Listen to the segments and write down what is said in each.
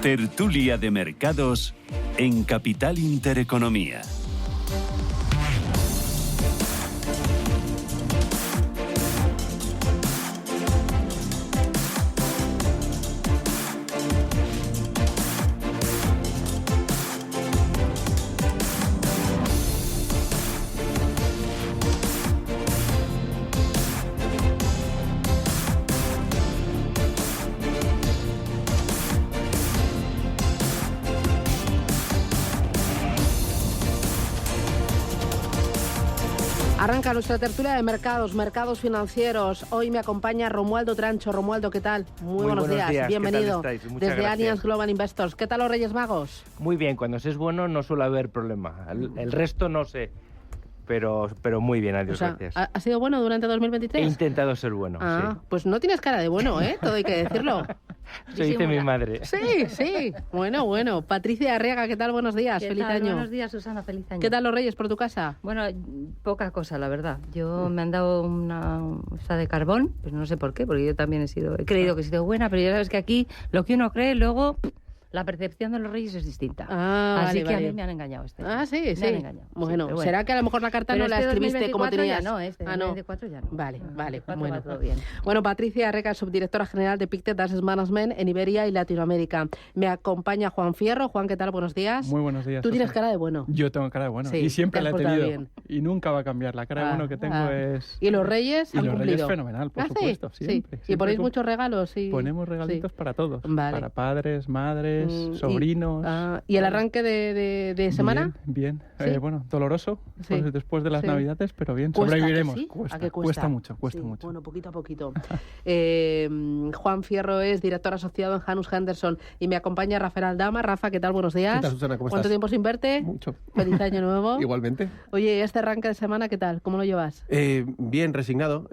Tertulia de mercados en Capital Intereconomía. Arranca nuestra tertulia de mercados financieros. Hoy me acompaña Romualdo Trancho. Romualdo, ¿qué tal? Muy buenos días. Bienvenido. Desde Allianz Global Investors. ¿Qué tal los Reyes Magos? Muy bien, cuando se es bueno no suele haber problema. El resto no sé, pero muy bien, adiós, gracias. ¿Ha sido bueno durante 2023? He intentado ser bueno, sí. Pues no tienes cara de bueno, todo hay que decirlo. Eso dice mi madre. Sí. Bueno. Patricia Arriaga, ¿qué tal? Buenos días, feliz año. Buenos días, Susana, feliz año. ¿Qué tal los Reyes por tu casa? Bueno, poca cosa, la verdad. Me han dado una de carbón, pues no sé por qué, porque yo también he creído que he sido buena, pero ya sabes que aquí lo que uno cree, luego la percepción de los Reyes es distinta. Así que a mí me han engañado este año. Sí. Me han engañado. Bueno, será que a lo mejor la carta no la escribiste como tenías. Ya no, 2024 ya no. Vale. Bueno, va todo bien. Bueno, Patricia Arriaga, subdirectora general de Pictet Asset Management en Iberia y Latinoamérica. Me acompaña Juan Fierro. Juan, ¿qué tal? Buenos días. Muy buenos días. Tú tienes cara de bueno. Yo tengo cara de bueno. Sí, y siempre la he tenido. Bien. Y nunca va a cambiar. La cara de bueno que tengo es... ¿Y los Reyes han cumplido? Y los Reyes fenomenal, por supuesto. Siempre. ¿Y ponéis muchos regalos? Ponemos regalitos para todos. Vale. Para padres, madres, sobrinos. ¿Y el arranque de semana? Bien. ¿Sí? Doloroso después de las Navidades, pero bien. ¿Cuesta, sobreviviremos. ¿sí? Cuesta mucho. Bueno, poquito a poquito. Juan Fierro es director asociado en Janus Henderson y me acompaña Rafael Aldama. Rafa, ¿qué tal? Buenos días. ¿Qué tal, Susana? ¿Cómo ¿Cuánto estás? tiempo sin verte? Mucho. Feliz año nuevo. Igualmente. Oye, este arranque de semana, ¿qué tal? ¿Cómo lo llevas? Bien, resignado.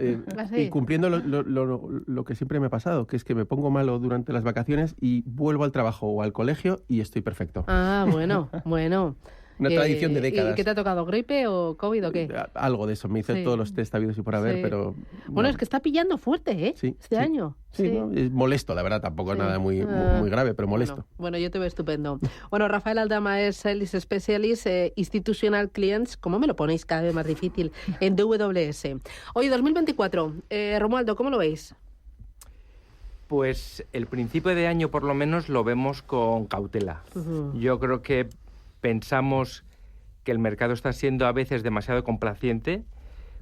Y cumpliendo lo que siempre me ha pasado, que es que me pongo malo durante las vacaciones y vuelvo al trabajo o al colegio y estoy perfecto. Bueno. Una tradición de décadas. ¿Y qué te ha tocado? ¿Gripe o COVID o qué? Algo de eso. Me hice todos los test habidos y por haber, pero... Bueno, es que está pillando fuerte, este año. Sí. ¿No? Es molesto, la verdad. Tampoco es nada muy grave, pero molesto. Bueno, yo te veo estupendo. Bueno, Rafael Aldama es Sales Specialist, Institutional Clients, ¿cómo me lo ponéis cada vez más difícil? En DWS. Oye, 2024. Romualdo, ¿cómo lo veis? Pues el principio de año por lo menos lo vemos con cautela. Yo creo que pensamos que el mercado está siendo a veces demasiado complaciente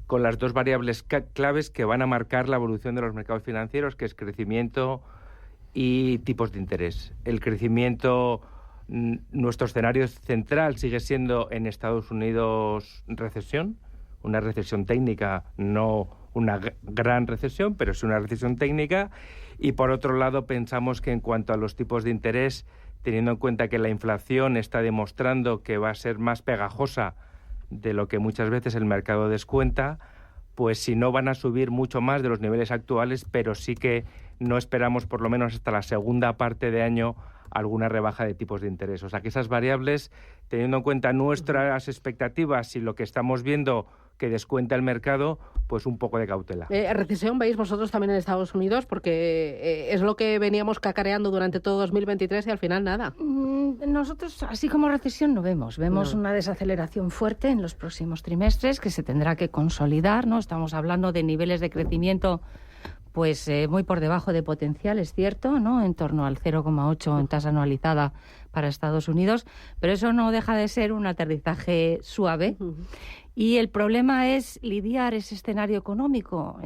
con las dos variables claves que van a marcar la evolución de los mercados financieros, que es crecimiento y tipos de interés. El crecimiento, nuestro escenario central sigue siendo en Estados Unidos recesión, una recesión técnica, no una gran recesión, pero es una recesión técnica. Y por otro lado pensamos que en cuanto a los tipos de interés, teniendo en cuenta que la inflación está demostrando que va a ser más pegajosa de lo que muchas veces el mercado descuenta, pues si no van a subir mucho más de los niveles actuales, pero sí que no esperamos por lo menos hasta la segunda parte de año alguna rebaja de tipos de interés. O sea que esas variables, teniendo en cuenta nuestras expectativas y lo que estamos viendo que descuenta el mercado, pues un poco de cautela. ¿Recesión veis vosotros también en Estados Unidos? Porque es lo que veníamos cacareando durante todo 2023 y al final nada. Nosotros, así como recesión, no vemos. Vemos una desaceleración fuerte en los próximos trimestres que se tendrá que consolidar, ¿no? Estamos hablando de niveles de crecimiento pues muy por debajo de potencial, es cierto, ¿no? En torno al 0,8 en tasa anualizada para Estados Unidos, pero eso no deja de ser un aterrizaje suave. Y el problema es lidiar ese escenario económico,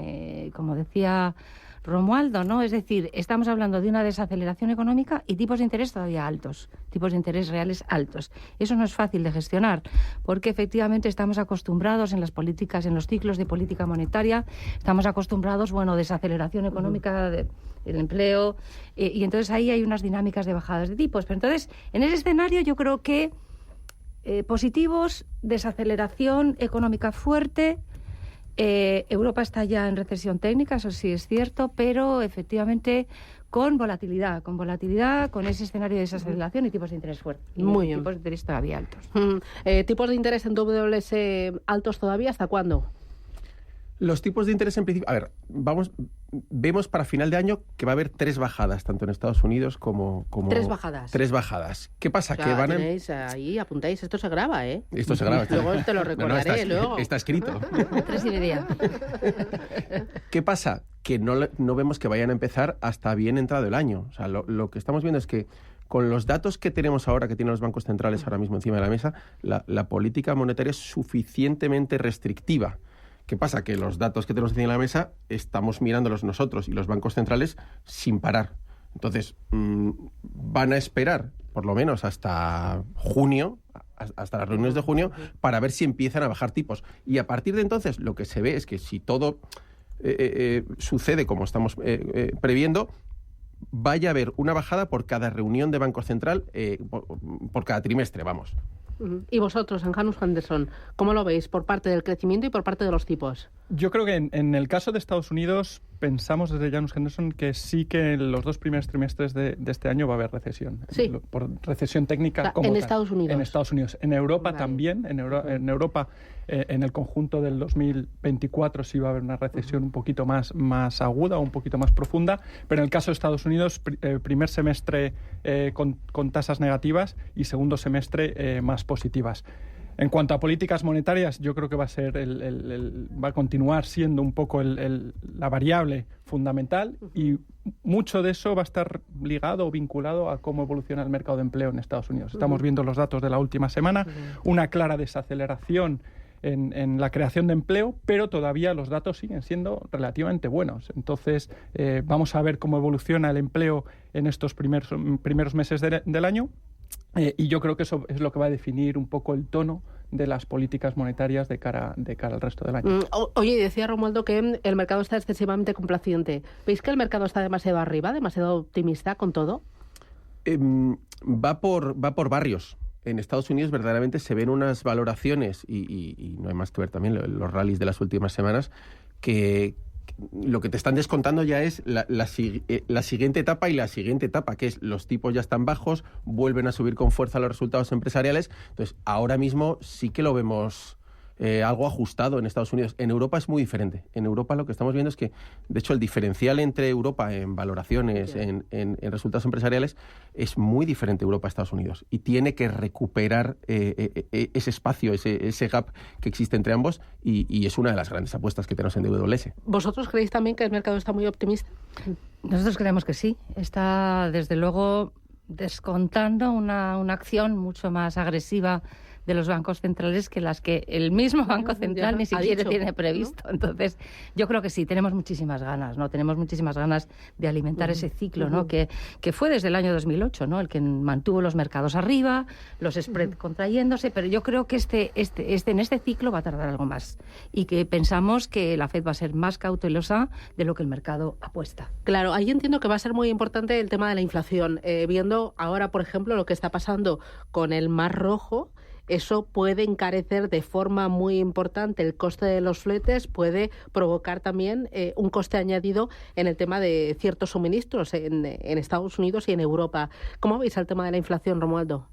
como decía Romualdo, ¿no? Es decir, estamos hablando de una desaceleración económica y tipos de interés todavía altos, tipos de interés reales altos. Eso no es fácil de gestionar, porque efectivamente estamos acostumbrados en las políticas, en los ciclos de política monetaria, estamos acostumbrados, desaceleración económica del empleo, y entonces ahí hay unas dinámicas de bajadas de tipos. Pero entonces, en ese escenario yo creo que positivos, desaceleración económica fuerte. Europa está ya en recesión técnica, eso sí es cierto, pero efectivamente con volatilidad, con ese escenario de desaceleración y tipos de interés fuertes. Muy bien. Tipos de interés todavía altos. ¿Tipos de interés en WS altos todavía? ¿Hasta cuándo? Los tipos de interés en principio... A ver, vemos para final de año que va a haber 3 bajadas, tanto en Estados Unidos como... 3 bajadas. 3 bajadas. ¿Qué pasa? O sea, que van tenéis ahí, apuntáis, esto se graba, ¿eh? Esto se graba. Luego te lo recordaré, luego. Está escrito. 3:30. ¿Qué pasa? Que no vemos que vayan a empezar hasta bien entrado el año. O sea, lo que estamos viendo es que con los datos que tenemos ahora, que tienen los bancos centrales ahora mismo encima de la mesa, la política monetaria es suficientemente restrictiva. ¿Qué pasa? Que los datos que tenemos encima de la mesa estamos mirándolos nosotros y los bancos centrales sin parar. Entonces, van a esperar por lo menos hasta junio, hasta las reuniones de junio, para ver si empiezan a bajar tipos. Y a partir de entonces, lo que se ve es que si todo sucede como estamos previendo, vaya a haber una bajada por cada reunión de Banco Central, por cada trimestre, vamos. ¿Y vosotros, en Janus Henderson, cómo lo veis por parte del crecimiento y por parte de los tipos? Yo creo que en el caso de Estados Unidos pensamos desde Janus Henderson que sí que en los 2 primeros trimestres de este año va a haber recesión. Sí. Por recesión técnica. O sea, como en tal. Estados Unidos. En Estados Unidos. En Europa vale. también. En Europa, en el conjunto del 2024 sí va a haber una recesión un poquito más aguda o un poquito más profunda. Pero en el caso de Estados Unidos, primer semestre con tasas negativas y segundo semestre más positivas. En cuanto a políticas monetarias, yo creo que va a ser va a continuar siendo un poco la variable fundamental, y mucho de eso va a estar ligado o vinculado a cómo evoluciona el mercado de empleo en Estados Unidos. Estamos viendo los datos de la última semana, una clara desaceleración en la creación de empleo, pero todavía los datos siguen siendo relativamente buenos. Entonces, vamos a ver cómo evoluciona el empleo en estos primeros meses del año. Y yo creo que eso es lo que va a definir un poco el tono de las políticas monetarias de cara al resto del año. Oye, decía Romualdo que el mercado está excesivamente complaciente. ¿Veis que el mercado está demasiado arriba, demasiado optimista con todo? Va por barrios. En Estados Unidos verdaderamente se ven unas valoraciones, y no hay más que ver también los rallies de las últimas semanas, que lo que te están descontando ya es la siguiente etapa, y la siguiente etapa, que es los tipos ya están bajos, vuelven a subir con fuerza los resultados empresariales. Entonces, ahora mismo sí que lo vemos algo ajustado en Estados Unidos. En Europa es muy diferente. En Europa lo que estamos viendo es que, de hecho, el diferencial entre Europa en valoraciones, en resultados empresariales, es muy diferente Europa a Estados Unidos. Y tiene que recuperar ese espacio, ese gap que existe entre ambos, y es una de las grandes apuestas que tenemos en DWS. ¿Vosotros creéis también que el mercado está muy optimista? Nosotros creemos que sí. Está, desde luego, descontando una acción mucho más agresiva de los bancos centrales que las que el mismo Banco Central ni siquiera tiene previsto. ¿No? Entonces, yo creo que sí, tenemos muchísimas ganas, ¿no? Tenemos muchísimas ganas de alimentar ese ciclo, ¿no? Que fue desde el año 2008, ¿no? El que mantuvo los mercados arriba, los spreads contrayéndose, pero yo creo que en este ciclo va a tardar algo más, y que pensamos que la FED va a ser más cautelosa de lo que el mercado apuesta. Claro, ahí entiendo que va a ser muy importante el tema de la inflación. Viendo ahora, por ejemplo, lo que está pasando con el Mar Rojo, eso puede encarecer de forma muy importante el coste de los fletes, puede provocar también un coste añadido en el tema de ciertos suministros en Estados Unidos y en Europa. ¿Cómo veis el tema de la inflación, Romualdo?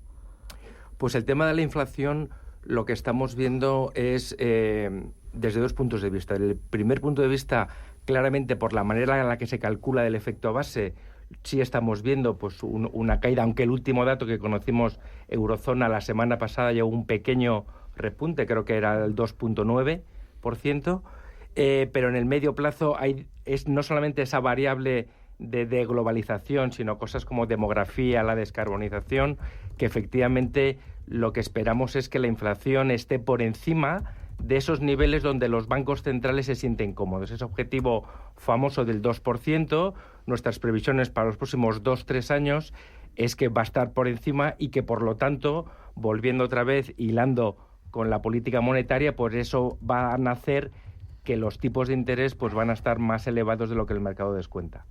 Pues el tema de la inflación, lo que estamos viendo es desde 2 puntos de vista. El primer punto de vista, claramente por la manera en la que se calcula el efecto base, sí estamos viendo pues una caída, aunque el último dato que conocimos, Eurozona, la semana pasada llegó un pequeño repunte, creo que era el 2.9%, pero en el medio plazo es no solamente esa variable de globalización, sino cosas como demografía, la descarbonización, que efectivamente lo que esperamos es que la inflación esté por encima de esos niveles donde los bancos centrales se sienten cómodos. Ese objetivo famoso del 2%, nuestras previsiones para los próximos 2-3 años es que va a estar por encima, y que, por lo tanto, volviendo otra vez, hilando con la política monetaria, por eso va a nacer que los tipos de interés pues van a estar más elevados de lo que el mercado descuenta.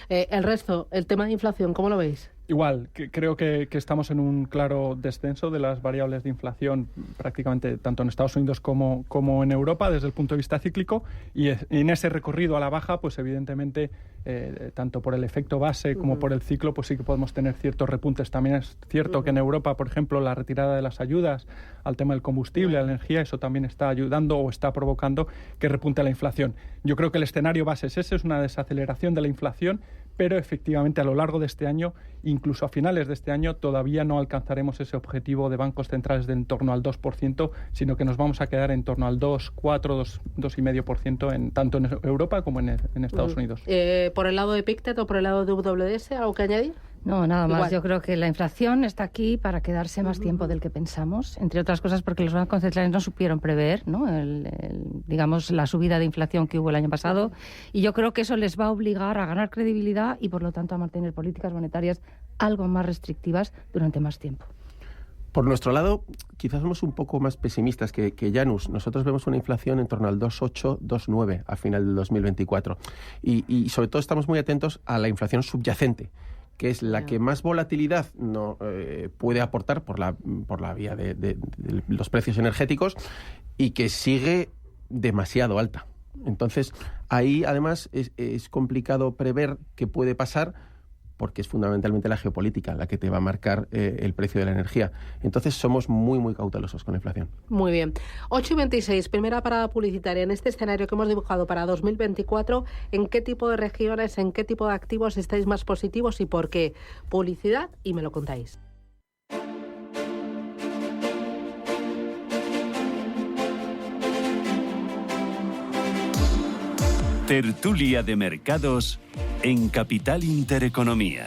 El resto, el tema de inflación, ¿cómo lo veis? Igual, creo que estamos en un claro descenso de las variables de inflación prácticamente tanto en Estados Unidos como en Europa desde el punto de vista cíclico, y en ese recorrido a la baja, pues evidentemente, tanto por el efecto base como por el ciclo, pues sí que podemos tener ciertos repuntes. También es cierto que en Europa, por ejemplo, la retirada de las ayudas al tema del combustible, a la energía, eso también está ayudando o está provocando que repunte la inflación. Yo creo que el escenario base es ese, es una desaceleración de la inflación, pero efectivamente a lo largo de este año, incluso a finales de este año, todavía no alcanzaremos ese objetivo de bancos centrales de en torno al 2%, sino que nos vamos a quedar en torno al 2, 4, 2,5% tanto en Europa como en Estados Unidos. ¿Por el lado de Pictet o por el lado de WS, algo que añadir? No, nada más. Igual. Yo creo que la inflación está aquí para quedarse más tiempo del que pensamos, entre otras cosas porque los bancos centrales no supieron prever, ¿no? Digamos, la subida de inflación que hubo el año pasado, y yo creo que eso les va a obligar a ganar credibilidad y, por lo tanto, a mantener políticas monetarias algo más restrictivas durante más tiempo. Por nuestro lado, quizás somos un poco más pesimistas que Janus. Nosotros vemos una inflación en torno al 2,8, 2,9 a final del 2024. Y sobre todo estamos muy atentos a la inflación subyacente, que es la que más volatilidad puede aportar por la vía de los precios energéticos, y que sigue demasiado alta. Entonces, ahí además es complicado prever qué puede pasar, porque es fundamentalmente la geopolítica la que te va a marcar el precio de la energía. Entonces somos muy, muy cautelosos con la inflación. Muy bien. 8:26, primera parada publicitaria. En este escenario que hemos dibujado para 2024, ¿en qué tipo de regiones, en qué tipo de activos estáis más positivos y por qué? Publicidad y me lo contáis. Tertulia de mercados en Capital Intereconomía.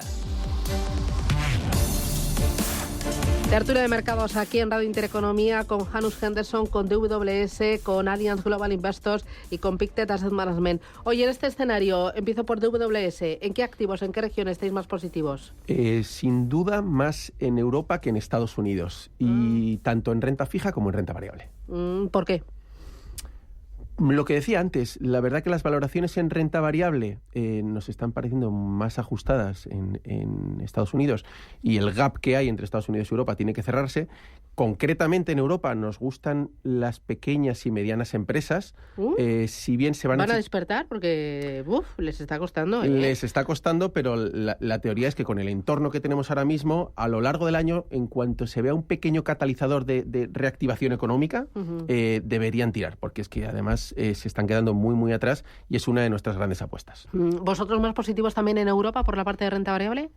Tertulia de mercados aquí en Radio Intereconomía con Janus Henderson, con DWS, con Allianz Global Investors y con Pictet Asset Management. Oye, en este escenario, empiezo por DWS. ¿En qué activos, en qué regiones estáis más positivos? Sin duda más en Europa que en Estados Unidos, y tanto en renta fija como en renta variable. ¿Por qué? Lo que decía antes, la verdad que las valoraciones en renta variable nos están pareciendo más ajustadas en Estados Unidos, y el gap que hay entre Estados Unidos y Europa tiene que cerrarse. Concretamente en Europa nos gustan las pequeñas y medianas empresas, si bien se van a despertar porque les está costando. Les está costando, pero la teoría es que con el entorno que tenemos ahora mismo, a lo largo del año, en cuanto se vea un pequeño catalizador de reactivación económica, deberían tirar, porque es que además se están quedando muy, muy atrás, y es una de nuestras grandes apuestas. ¿Vosotros más positivos también en Europa por la parte de renta variable?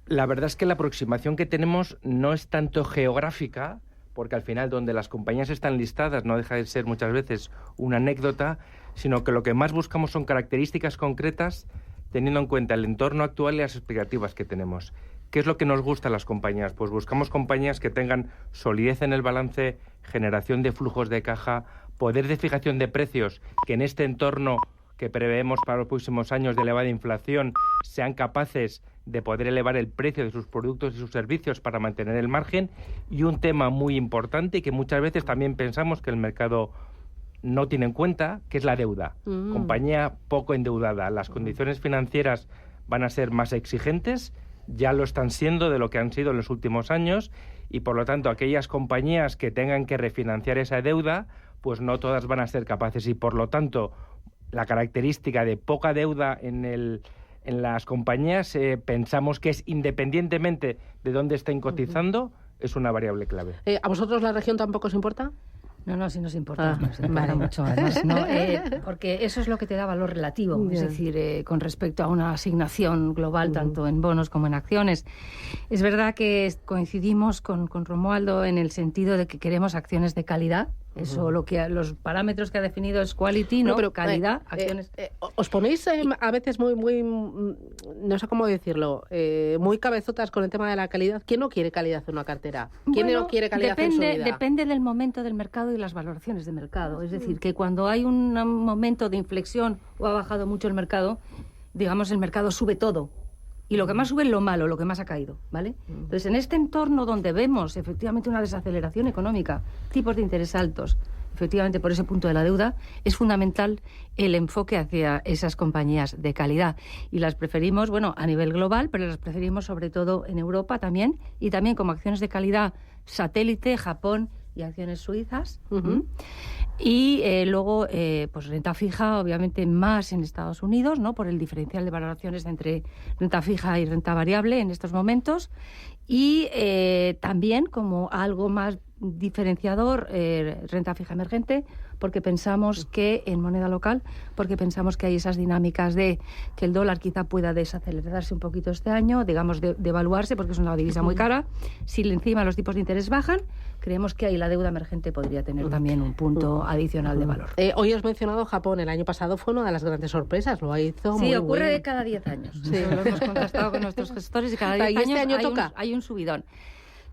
La verdad es que la aproximación que tenemos no es tanto geográfica, porque al final donde las compañías están listadas no deja de ser muchas veces una anécdota, sino que lo que más buscamos son características concretas teniendo en cuenta el entorno actual y las expectativas que tenemos. ¿Qué es lo que nos gusta a las compañías? Pues buscamos compañías que tengan solidez en el balance, generación de flujos de caja, poder de fijación de precios, que en este entorno que preveemos para los próximos años de elevada inflación sean capaces de poder elevar el precio de sus productos y sus servicios para mantener el margen. Y un tema muy importante y que muchas veces también pensamos que el mercado no tiene en cuenta, que es la deuda. Compañía poco endeudada. Las condiciones financieras van a ser más exigentes, ya lo están siendo de lo que han sido en los últimos años, y por lo tanto aquellas compañías que tengan que refinanciar esa deuda, pues no todas van a ser capaces, y por lo tanto la característica de poca deuda en las compañías pensamos que es, independientemente de dónde estén cotizando, es una variable clave. ¿A vosotros la región tampoco os importa? No, sí nos importa, nos importa mucho, además, ¿no? Porque eso es lo que te da valor relativo, es decir, con respecto a una asignación global, tanto en bonos como en acciones. Es verdad que coincidimos con Romualdo en el sentido de que queremos acciones de calidad. Eso, lo que los parámetros que ha definido es quality, ¿no? Pero calidad, acciones. Os ponéis a veces muy, no sé cómo decirlo, muy cabezotas con el tema de la calidad. ¿Quién no quiere calidad en una cartera? ¿Quién no quiere calidad en su vida? Depende del momento del mercado y las valoraciones de mercado. Es decir, que cuando hay un momento de inflexión o ha bajado mucho el mercado, digamos, el mercado sube todo. Y lo que más sube es lo malo, lo que más ha caído, ¿vale? Entonces, en este entorno donde vemos efectivamente una desaceleración económica, tipos de interés altos, efectivamente por ese punto de la deuda, es fundamental el enfoque hacia esas compañías de calidad. Y las preferimos, bueno, a nivel global, pero las preferimos sobre todo en Europa también, y también como acciones de calidad Satélite, Japón y acciones suizas. Y luego, pues renta fija, obviamente más en Estados Unidos, ¿no? Por el diferencial de valoraciones entre renta fija y renta variable en estos momentos. Y también como algo más diferenciador, renta fija emergente, porque pensamos que en moneda local, porque pensamos que hay esas dinámicas de que el dólar quizá pueda desacelerarse un poquito este año, digamos, devaluarse, porque es una divisa muy cara. Si encima los tipos de interés bajan, creemos que ahí la deuda emergente podría tener también un punto adicional de valor. Hoy has mencionado Japón. El año pasado fue una de las grandes sorpresas. Lo hizo muy bien. Sí, ocurre cada 10 años. Sí. Lo hemos contrastado con nuestros gestores y cada 10 años, este año hay un subidón.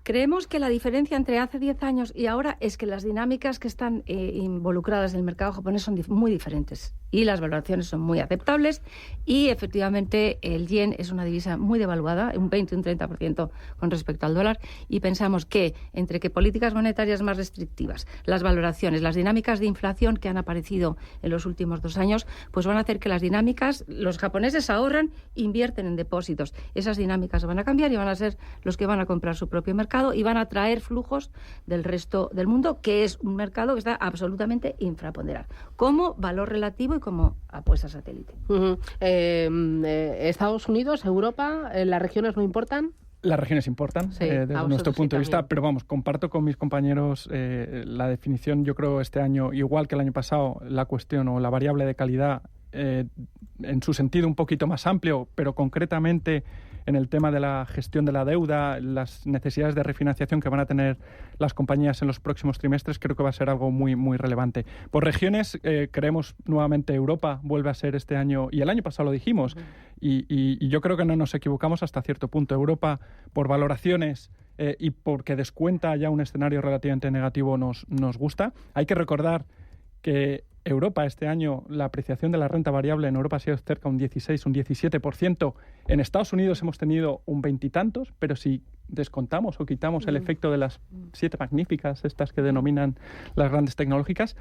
Creemos que la diferencia entre hace 10 años y ahora es que las dinámicas que están involucradas en el mercado japonés son muy diferentes y las valoraciones son muy aceptables y efectivamente el yen es una divisa muy devaluada, un 20 y un 30% con respecto al dólar, y pensamos que entre que políticas monetarias más restrictivas, las valoraciones, las dinámicas de inflación que han aparecido en los últimos 2 años, pues van a hacer que las dinámicas, los japoneses ahorran, invierten en depósitos. Esas dinámicas van a cambiar y van a ser los que van a comprar su propio mercado y van a traer flujos del resto del mundo, que es un mercado que está absolutamente infraponderado, como valor relativo y como apuesta satélite. Estados Unidos, Europa, ¿las regiones no importan? Las regiones importan, sí, desde nuestro punto de vista, también. pero vamos, comparto con mis compañeros la definición. Yo creo este año, igual que el año pasado, la cuestión o la variable de calidad, en su sentido un poquito más amplio, pero concretamente en el tema de la gestión de la deuda, las necesidades de refinanciación que van a tener las compañías en los próximos trimestres, creo que va a ser algo muy, muy relevante. Por regiones, creemos nuevamente Europa vuelve a ser este año, y el año pasado lo dijimos, y yo creo que no nos equivocamos hasta cierto punto. Europa, por valoraciones y porque descuenta ya un escenario relativamente negativo, nos gusta. Hay que recordar que Europa este año, la apreciación de la renta variable en Europa ha sido cerca de un 16, un 17%. En Estados Unidos hemos tenido un 20 y tantos, pero si descontamos o quitamos el efecto de las 7 magníficas, estas que denominan las grandes tecnológicas,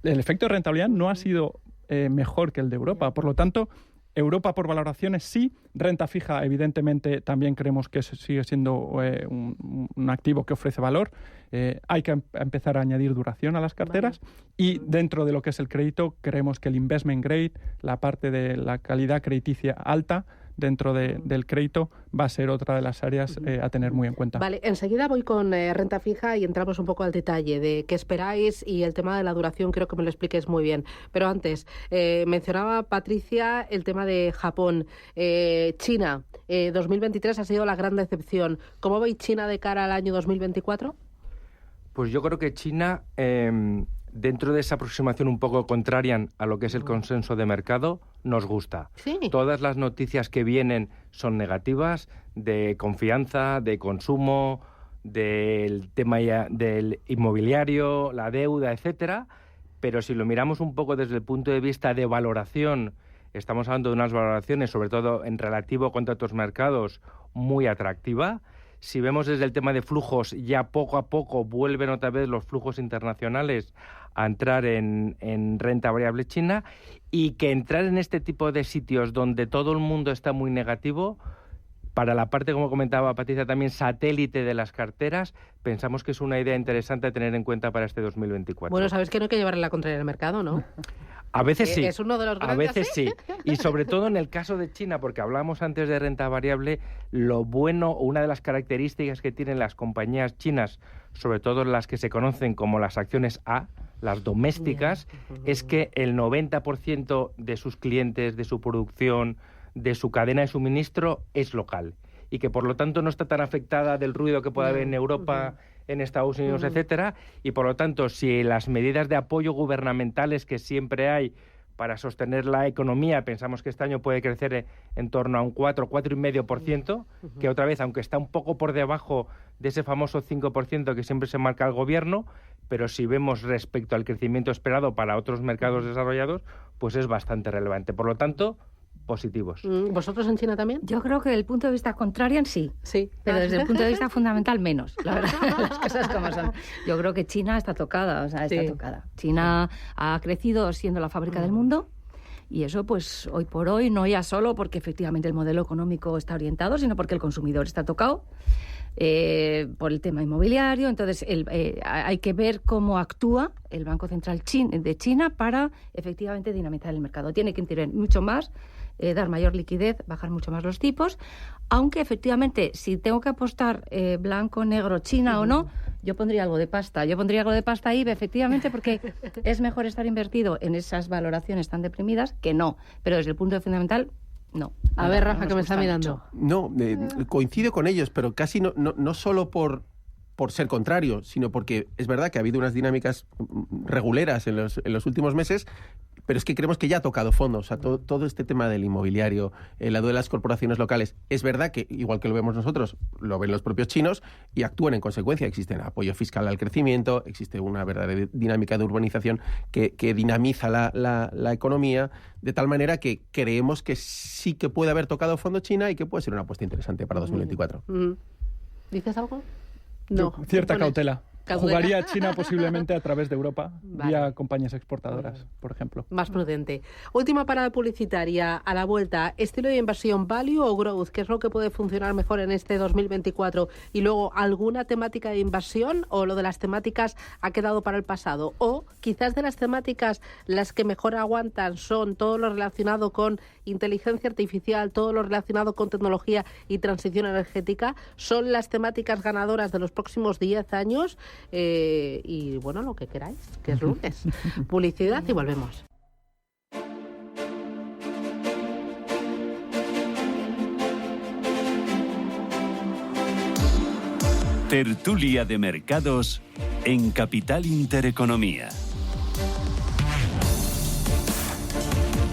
el efecto de rentabilidad no ha sido mejor que el de Europa. Por lo tanto, Europa por valoraciones sí, renta fija evidentemente también creemos que sigue siendo un activo que ofrece valor. Hay que empezar a añadir duración a las carteras y dentro de lo que es el crédito creemos que el investment grade, la parte de la calidad crediticia alta dentro del crédito va a ser otra de las áreas a tener muy en cuenta. Vale, enseguida voy con renta fija y entramos un poco al detalle de qué esperáis y el tema de la duración, creo que me lo expliques muy bien. Pero antes, mencionaba Patricia el tema de Japón. China, 2023 ha sido la gran decepción. ¿Cómo veis China de cara al año 2024? Pues yo creo que China, dentro de esa aproximación un poco contraria a lo que es el consenso de mercado, nos gusta. Sí. Todas las noticias que vienen son negativas, de confianza, de consumo, del tema del inmobiliario, la deuda, etcétera. Pero si lo miramos un poco desde el punto de vista de valoración, estamos hablando de unas valoraciones, sobre todo en relativo contra otros mercados, muy atractiva. Si vemos desde el tema de flujos, ya poco a poco vuelven otra vez los flujos internacionales a entrar en renta variable china, y que entrar en este tipo de sitios donde todo el mundo está muy negativo, para la parte, como comentaba Patricia, también satélite de las carteras, pensamos que es una idea interesante a tener en cuenta para este 2024. Bueno, sabes que no hay que llevarle la contraria al mercado, ¿no? A veces sí. Es uno de los grandes, a veces sí. Y sobre todo en el caso de China, porque hablamos antes de renta variable, lo bueno, o una de las características que tienen las compañías chinas, sobre todo las que se conocen como las acciones A, las domésticas, es que el 90% de sus clientes, de su producción, de su cadena de suministro es local. Y que por lo tanto no está tan afectada del ruido que pueda haber en Europa, en Estados Unidos, etcétera, y por lo tanto, si las medidas de apoyo gubernamentales que siempre hay para sostener la economía, pensamos que este año puede crecer en torno a un 4,5%, que otra vez, aunque está un poco por debajo de ese famoso 5% que siempre se marca el gobierno, pero si vemos respecto al crecimiento esperado para otros mercados desarrollados, pues es bastante relevante. Por lo tanto, positivos. ¿Vosotros en China también? Yo creo que desde el punto de vista contrarian sí. Sí. Pero desde el punto de vista fundamental menos, la verdad, las cosas como son. Yo creo que China está tocada, está tocada. China ha crecido siendo la fábrica del mundo y eso pues hoy por hoy no ya solo porque efectivamente el modelo económico está orientado, sino porque el consumidor está tocado por el tema inmobiliario. Entonces hay que ver cómo actúa el Banco Central de China para efectivamente dinamizar el mercado. Tiene que intervenir mucho más, dar mayor liquidez, bajar mucho más los tipos, aunque efectivamente si tengo que apostar blanco, negro, China o no, yo pondría algo de pasta. Yo pondría algo de pasta ahí, efectivamente, porque es mejor estar invertido en esas valoraciones tan deprimidas que no. Pero desde el punto de fundamental, no. A ver, Rafa, que me está mirando. No, coincido con ellos, pero casi no solo por ser contrario, sino porque es verdad que ha habido unas dinámicas reguleras en los últimos meses, pero es que creemos que ya ha tocado fondo. O sea, todo este tema del inmobiliario, el lado de las corporaciones locales, es verdad que, igual que lo vemos nosotros, lo ven los propios chinos y actúan en consecuencia. Existe apoyo fiscal al crecimiento, existe una verdadera dinámica de urbanización que dinamiza la economía, de tal manera que creemos que sí que puede haber tocado fondo China y que puede ser una apuesta interesante para 2024. ¿Dices algo? No. Cierta cautela. ¿Cautela? Jugaría China posiblemente a través de Europa, vía compañías exportadoras, por ejemplo. Más prudente. Última parada publicitaria a la vuelta. ¿Estilo de inversión, value o growth? ¿Qué es lo que puede funcionar mejor en este 2024? Y luego, ¿alguna temática de inversión o lo de las temáticas ha quedado para el pasado? O quizás de las temáticas las que mejor aguantan son todo lo relacionado con inteligencia artificial, todo lo relacionado con tecnología y transición energética. Son las temáticas ganadoras de los próximos 10 años. Y bueno, lo que queráis, que es lunes. Publicidad y volvemos. Tertulia de mercados en Capital Intereconomía.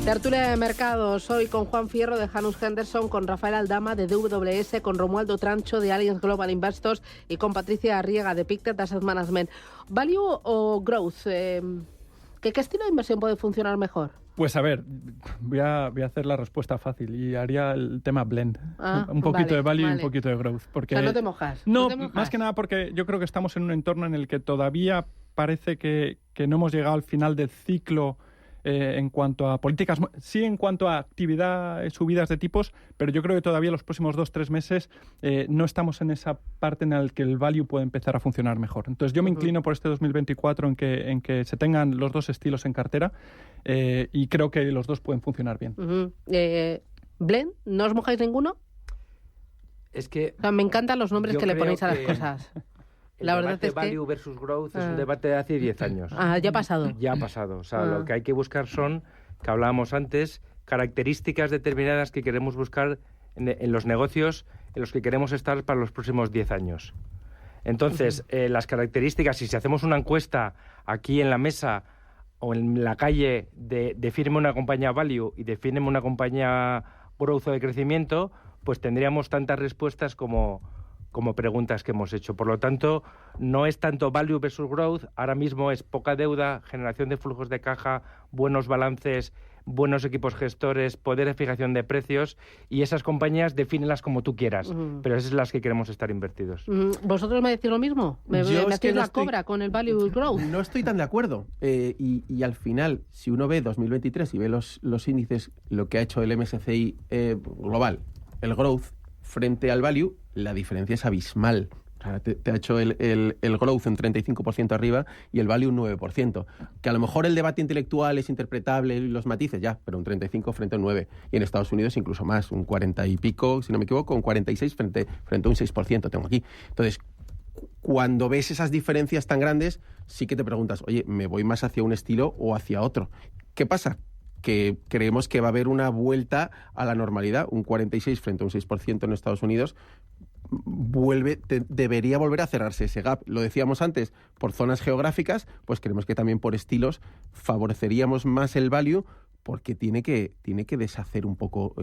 Tertulia de mercados, hoy con Juan Fierro de Janus Henderson, con Rafael Aldama de DWS, con Romualdo Trancho de Allianz Global Investors y con Patricia Arriaga de Pictet Asset Management. ¿Value o growth? ¿Qué estilo de inversión puede funcionar mejor? Pues a ver, voy a hacer la respuesta fácil y haría el tema blend. Un poquito de value y un poquito de growth. Porque, o sea, no te mojas. No, más que nada porque yo creo que estamos en un entorno en el que todavía parece que no hemos llegado al final del ciclo en cuanto a políticas, sí en cuanto a actividad, subidas de tipos, pero yo creo que todavía los próximos 2-3 meses no estamos en esa parte en la que el value puede empezar a funcionar mejor. Entonces yo me inclino por este 2024 en que se tengan los dos estilos en cartera y creo que los dos pueden funcionar bien. ¿Blend? ¿No os mojáis ninguno? Es que... O sea, me encantan los nombres que le ponéis a las cosas. La verdad es que value versus growth es un debate de hace 10 años. Ya ha pasado. Ya ha pasado. O sea, lo que hay que buscar son, que hablábamos antes, características determinadas que queremos buscar en los negocios en los que queremos estar para los próximos 10 años. Entonces, las características, si hacemos una encuesta aquí en la mesa o en la calle de defíneme una compañía value y defíneme una compañía growth o de crecimiento, pues tendríamos tantas respuestas como preguntas que hemos hecho. Por lo tanto, no es tanto value versus growth, ahora mismo es poca deuda, generación de flujos de caja, buenos balances, buenos equipos gestores, poder de fijación de precios, y esas compañías defínenlas como tú quieras, pero esas son las que queremos estar invertidos. ¿Vosotros me decís lo mismo? ¿Me hacéis la cobra con el value growth? No estoy tan de acuerdo. Y al final, si uno ve 2023 y ve los índices, lo que ha hecho el MSCI global, el growth frente al value, la diferencia es abismal. O sea, te ha hecho el growth un 35% arriba y el value un 9%. Que a lo mejor el debate intelectual es interpretable y los matices, ya, pero un 35 frente a un 9. Y en Estados Unidos incluso más, un 40 y pico, si no me equivoco, un 46 frente a un 6% tengo aquí. Entonces, cuando ves esas diferencias tan grandes, sí que te preguntas, oye, ¿me voy más hacia un estilo o hacia otro? ¿Qué pasa? Que creemos que va a haber una vuelta a la normalidad, un 46 frente a un 6% en Estados Unidos, debería volver a cerrarse ese gap. Lo decíamos antes, por zonas geográficas, pues creemos que también por estilos favoreceríamos más el value porque tiene que deshacer un poco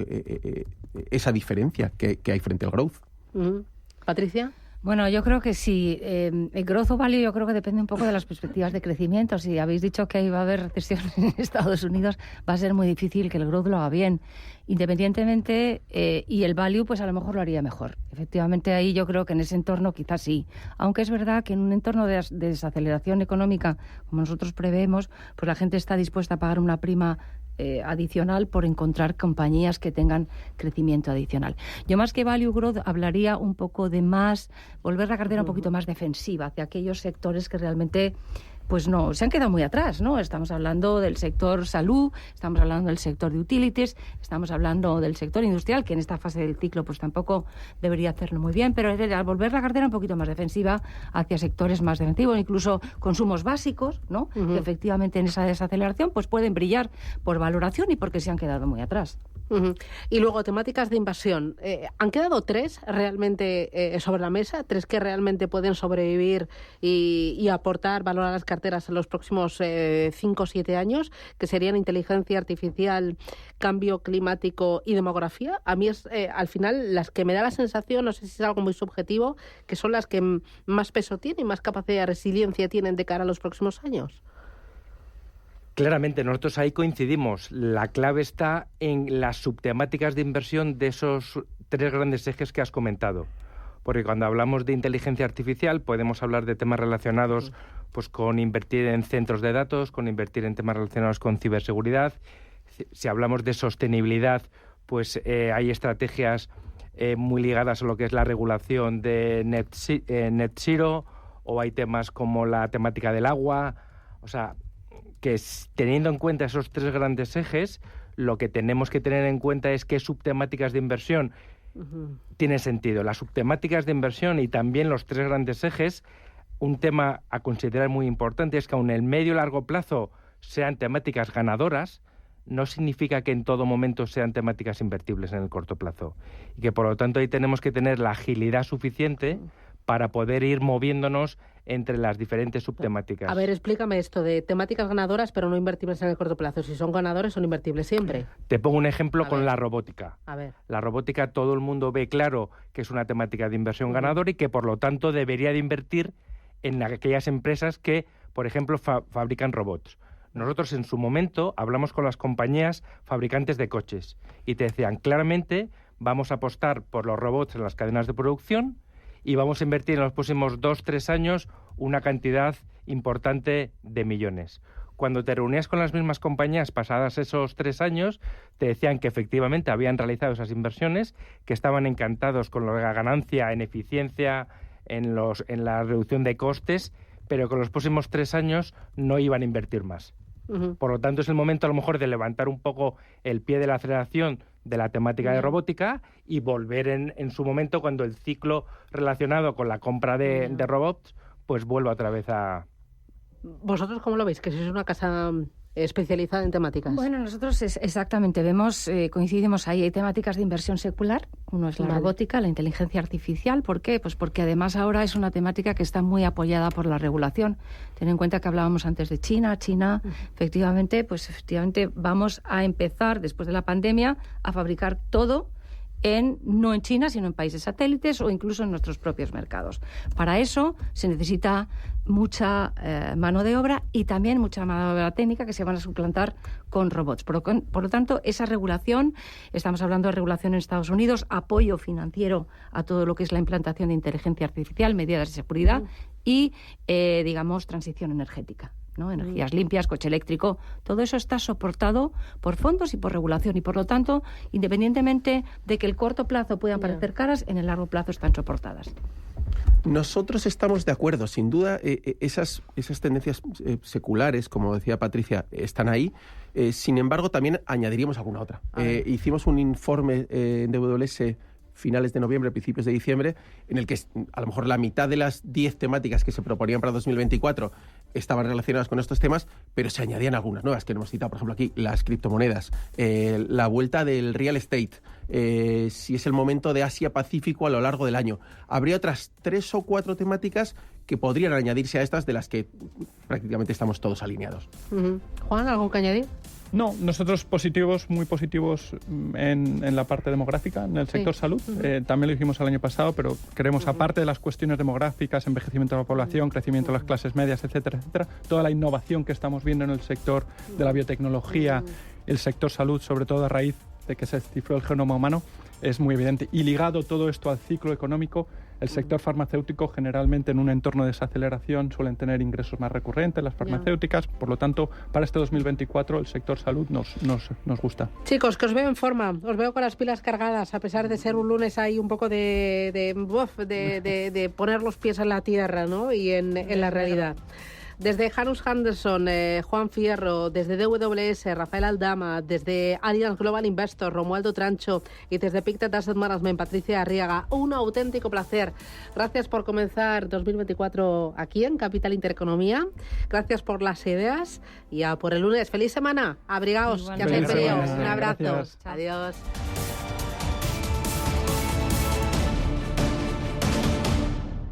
esa diferencia que hay frente al growth. ¿Patricia? Bueno, yo creo que sí. El growth o value yo creo que depende un poco de las perspectivas de crecimiento. Si habéis dicho que va a haber recesión en Estados Unidos, va a ser muy difícil que el growth lo haga bien. Independientemente, y el value pues a lo mejor lo haría mejor. Efectivamente, ahí yo creo que en ese entorno quizás sí. Aunque es verdad que en un entorno de desaceleración económica, como nosotros preveemos, pues la gente está dispuesta a pagar una prima adicional por encontrar compañías que tengan crecimiento adicional. Yo más que value growth hablaría un poco de más, volver la cartera un poquito más defensiva hacia aquellos sectores que realmente pues no, se han quedado muy atrás, ¿no? Estamos hablando del sector salud, estamos hablando del sector de utilities, estamos hablando del sector industrial, que en esta fase del ciclo pues tampoco debería hacerlo muy bien, pero al volver la cartera un poquito más defensiva hacia sectores más defensivos, incluso consumos básicos, ¿no? Que efectivamente en esa desaceleración pues pueden brillar por valoración y porque se han quedado muy atrás. Y luego, temáticas de inversión. ¿Han quedado 3 realmente sobre la mesa? 3 que realmente pueden sobrevivir y aportar valor a las carteras en los próximos 5 o 7 años, que serían inteligencia artificial, cambio climático y demografía. A mí es, al final, las que me da la sensación, no sé si es algo muy subjetivo, que son las que más peso tienen y más capacidad de resiliencia tienen de cara a los próximos años. Claramente, nosotros ahí coincidimos. La clave está en las subtemáticas de inversión de esos 3 grandes ejes que has comentado. Porque cuando hablamos de inteligencia artificial podemos hablar de temas relacionados pues, con invertir en centros de datos, con invertir en temas relacionados con ciberseguridad. Si hablamos de sostenibilidad, pues hay estrategias muy ligadas a lo que es la regulación de net zero, o hay temas como la temática del agua. O sea, que teniendo en cuenta esos 3 grandes ejes, lo que tenemos que tener en cuenta es qué subtemáticas de inversión tienen sentido. Las subtemáticas de inversión y también los 3 grandes ejes, un tema a considerar muy importante es que aun en el medio y largo plazo sean temáticas ganadoras, no significa que en todo momento sean temáticas invertibles en el corto plazo. Y que por lo tanto ahí tenemos que tener la agilidad suficiente para poder ir moviéndonos entre las diferentes subtemáticas. A ver, explícame esto de temáticas ganadoras pero no invertibles en el corto plazo. Si son ganadores, son invertibles siempre. Te pongo un ejemplo con la robótica. A ver. La robótica, todo el mundo ve claro que es una temática de inversión ganadora y que por lo tanto debería de invertir en aquellas empresas que, por ejemplo, fabrican robots. Nosotros en su momento hablamos con las compañías fabricantes de coches y te decían claramente vamos a apostar por los robots en las cadenas de producción y vamos a invertir en los próximos 2-3 años una cantidad importante de millones. Cuando te reunías con las mismas compañías pasadas esos 3 años, te decían que efectivamente habían realizado esas inversiones, que estaban encantados con la ganancia en eficiencia, en la reducción de costes, pero que los próximos 3 años no iban a invertir más. Por lo tanto, es el momento a lo mejor de levantar un poco el pie de la aceleración de la temática de robótica y volver en su momento cuando el ciclo relacionado con la compra de robots pues vuelva otra vez a... ¿Vosotros cómo lo veis? Que sois una casa especializada en temáticas. Bueno, nosotros exactamente vemos, coincidimos ahí, hay temáticas de inversión secular. Uno es la robótica, la inteligencia artificial. ¿Por qué? Pues porque además ahora es una temática que está muy apoyada por la regulación. Ten en cuenta que hablábamos antes de China. China, efectivamente vamos a empezar, después de la pandemia, a fabricar todo no en China, sino en países satélites o incluso en nuestros propios mercados. Para eso se necesita mucha mano de obra y también mucha mano de obra técnica que se van a suplantar con robots. Por lo tanto, esa regulación, estamos hablando de regulación en Estados Unidos, apoyo financiero a todo lo que es la implantación de inteligencia artificial, medidas de seguridad y, digamos, transición energética, ¿no? Energías limpias, coche eléctrico, todo eso está soportado por fondos y por regulación y por lo tanto, independientemente de que el corto plazo puedan parecer caras, en el largo plazo están soportadas. Nosotros estamos de acuerdo, sin duda, esas tendencias seculares, como decía Patricia, están ahí. Sin embargo, también añadiríamos alguna otra. Hicimos un informe en DWS finales de noviembre, principios de diciembre, en el que a lo mejor la mitad de las 10 temáticas que se proponían para 2024 estaban relacionadas con estos temas, pero se añadían algunas nuevas, que hemos citado, por ejemplo, aquí, las criptomonedas, la vuelta del real estate, si es el momento de Asia-Pacífico a lo largo del año. Habría otras 3 o 4 temáticas que podrían añadirse a estas, de las que prácticamente estamos todos alineados. Juan, ¿algo que añadir? No, nosotros muy positivos en la parte demográfica, en el sector salud. También lo dijimos el año pasado, pero creemos, aparte de las cuestiones demográficas, envejecimiento de la población, crecimiento de las clases medias, etcétera, etcétera, toda la innovación que estamos viendo en el sector de la biotecnología, el sector salud, sobre todo a raíz de que se descifró el genoma humano, es muy evidente. Y ligado todo esto al ciclo económico, el sector farmacéutico generalmente en un entorno de desaceleración suelen tener ingresos más recurrentes, las farmacéuticas. Por lo tanto, para este 2024 el sector salud nos gusta. Chicos, que os veo en forma, os veo con las pilas cargadas, a pesar de ser un lunes ahí un poco de poner los pies en la tierra, ¿no? Y en la realidad. Desde Janus Henderson, Juan Fierro, desde DWS, Rafael Aldama, desde Allianz Global Investor, Romualdo Trancho y desde Pictet Asset Management, Patricia Arriaga, un auténtico placer. Gracias por comenzar 2024 aquí en Capital Intereconomía. Gracias por las ideas y a por el lunes. ¡Feliz semana! Abrigaos, ya habéis venido. Un abrazo. Gracias. Adiós.